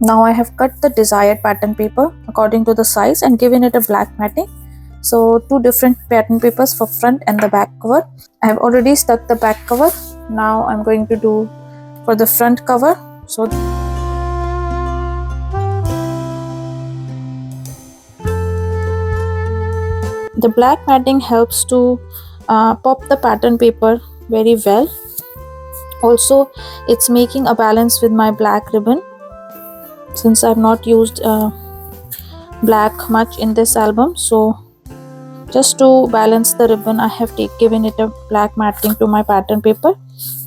Now I have cut the desired pattern paper according to the size and given it a black matting. So two different pattern papers for front and the back cover. I have already stuck the back cover. Now I'm going to do for the front cover. So the black matting helps to pop the pattern paper very well. Also, it's making a balance with my black ribbon, since I've not used black much in this album. So just to balance the ribbon, I have given it a black matting to my pattern paper,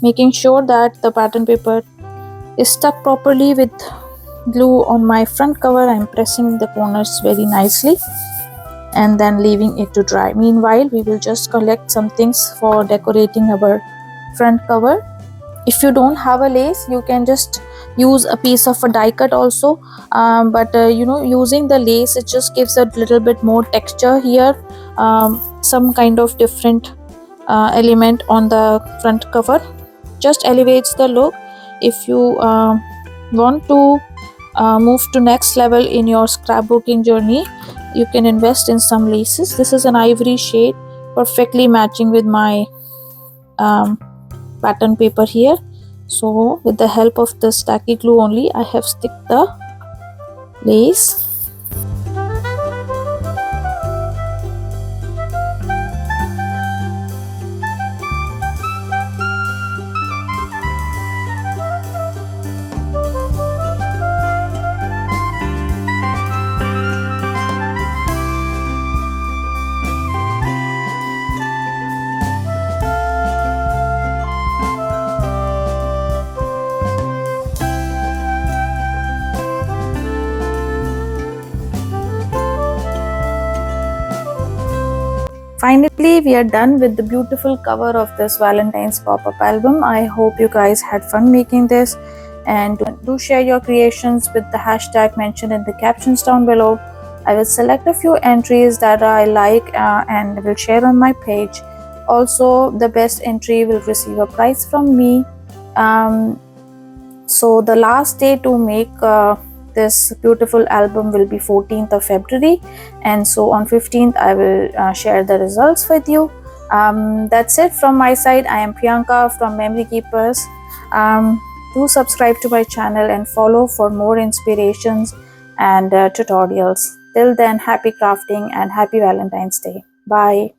making sure that the pattern paper is stuck properly with glue on my front cover. I'm pressing the corners very nicely and then leaving it to dry. Meanwhile, we will just collect some things for decorating our front cover. If you don't have a lace, you can just use a piece of a die cut also, but using the lace, it just gives a little bit more texture here, some kind of different element on the front cover just elevates the look. If you want to move to next level in your scrapbooking journey, you can invest in some laces. This is an ivory shade, perfectly matching with my pattern paper here. So with the help of the tacky glue only, I have stick the lace. Finally, we are done with the beautiful cover of this Valentine's pop-up album. I hope you guys had fun making this, and do share your creations with the hashtag mentioned in the captions down below. I will select a few entries that I like and will share on my page. Also, the best entry will receive a prize from me. So the last day to make this beautiful album will be 14th of February, and so on 15th I will share the results with you. That's it from my side. I am Priyanka from Memory Keepers. Do subscribe to my channel and follow for more inspirations and tutorials. Till then, happy crafting and happy Valentine's Day. Bye.